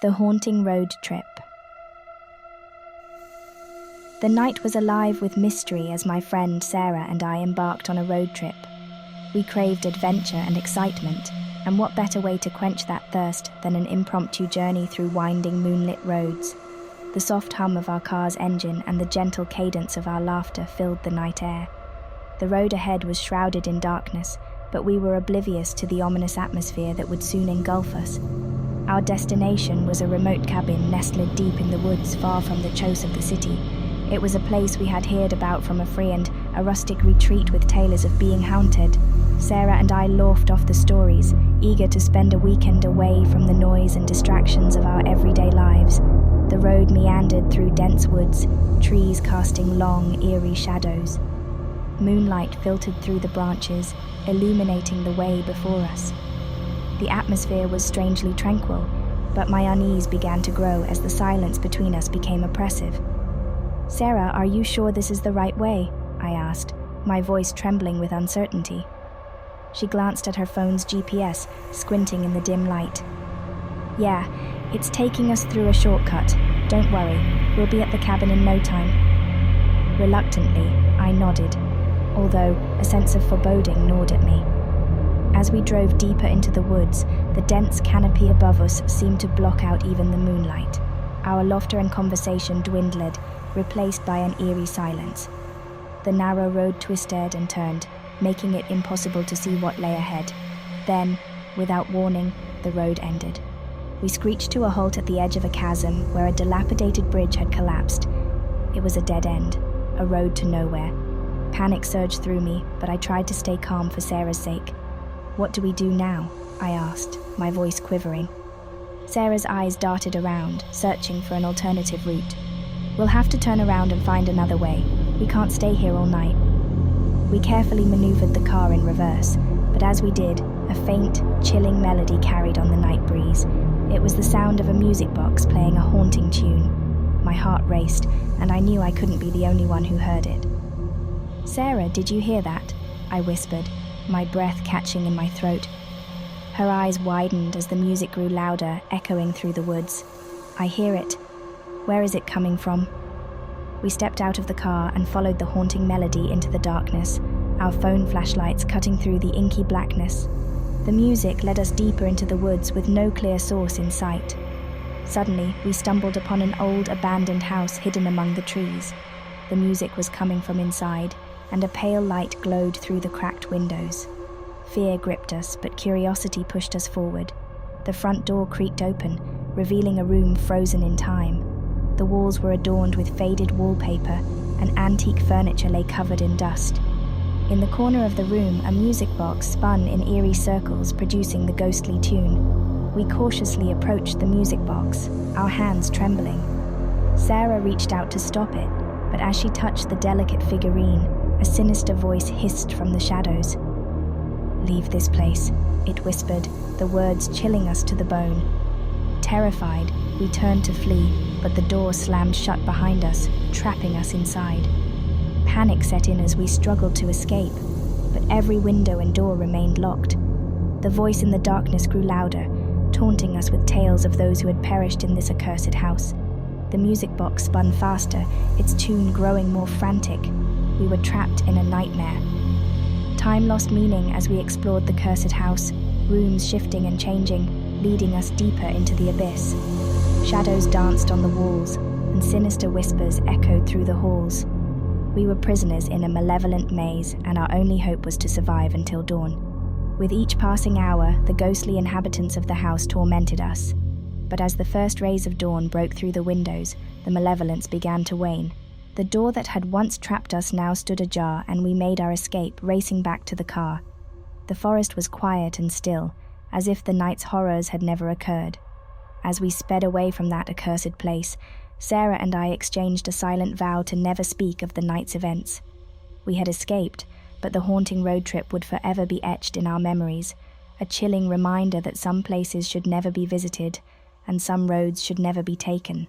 The Haunting Road Trip. The night was alive with mystery as my friend Sarah and I embarked on a road trip. We craved adventure and excitement, and what better way to quench that thirst than an impromptu journey through winding moonlit roads? The soft hum of our car's engine and the gentle cadence of our laughter filled the night air. The road ahead was shrouded in darkness, but we were oblivious to the ominous atmosphere that would soon engulf us. Our destination was a remote cabin nestled deep in the woods far from the chos of the city. It was a place we had heard about from a friend, a rustic retreat with tales of being haunted. Sarah and I laughed off the stories, eager to spend a weekend away from the noise and distractions of our everyday lives. The road meandered through dense woods, trees casting long, eerie shadows. Moonlight filtered through the branches, illuminating the way before us. The atmosphere was strangely tranquil, but my unease began to grow as the silence between us became oppressive. "Sarah, are you sure this is the right way?" I asked, my voice trembling with uncertainty. She glanced at her phone's GPS, squinting in the dim light. "Yeah, it's taking us through a shortcut. Don't worry, we'll be at the cabin in no time." Reluctantly, I nodded, although a sense of foreboding gnawed at me. As we drove deeper into the woods, the dense canopy above us seemed to block out even the moonlight. Our laughter and conversation dwindled, replaced by an eerie silence. The narrow road twisted and turned, making it impossible to see what lay ahead. Then, without warning, the road ended. We screeched to a halt at the edge of a chasm where a dilapidated bridge had collapsed. It was a dead end, a road to nowhere. Panic surged through me, but I tried to stay calm for Sarah's sake. "What do we do now?" I asked, my voice quivering. Sarah's eyes darted around, searching for an alternative route. "We'll have to turn around and find another way. We can't stay here all night." We carefully maneuvered the car in reverse, but as we did, a faint, chilling melody carried on the night breeze. It was the sound of a music box playing a haunting tune. My heart raced, and I knew I couldn't be the only one who heard it. "Sarah, did you hear that?" I whispered, my breath catching in my throat. Her eyes widened as the music grew louder, echoing through the woods. "I hear it. Where is it coming from?" We stepped out of the car and followed the haunting melody into the darkness, our phone flashlights cutting through the inky blackness. The music led us deeper into the woods with no clear source in sight. Suddenly, we stumbled upon an old, abandoned house hidden among the trees. The music was coming from inside, and a pale light glowed through the cracked windows. Fear gripped us, but curiosity pushed us forward. The front door creaked open, revealing a room frozen in time. The walls were adorned with faded wallpaper, and antique furniture lay covered in dust. In the corner of the room, a music box spun in eerie circles, producing the ghostly tune. We cautiously approached the music box, our hands trembling. Sarah reached out to stop it, but as she touched the delicate figurine, a sinister voice hissed from the shadows. "Leave this place," it whispered, the words chilling us to the bone. Terrified, we turned to flee, but the door slammed shut behind us, trapping us inside. Panic set in as we struggled to escape, but every window and door remained locked. The voice in the darkness grew louder, taunting us with tales of those who had perished in this accursed house. The music box spun faster, its tune growing more frantic. We were trapped in a nightmare. Time lost meaning as we explored the cursed house, rooms shifting and changing, leading us deeper into the abyss. Shadows danced on the walls, and sinister whispers echoed through the halls. We were prisoners in a malevolent maze, and our only hope was to survive until dawn. With each passing hour, the ghostly inhabitants of the house tormented us. But as the first rays of dawn broke through the windows, the malevolence began to wane. The door that had once trapped us now stood ajar, and we made our escape, racing back to the car. The forest was quiet and still, as if the night's horrors had never occurred. As we sped away from that accursed place, Sarah and I exchanged a silent vow to never speak of the night's events. We had escaped, but the haunting road trip would forever be etched in our memories, a chilling reminder that some places should never be visited, and some roads should never be taken.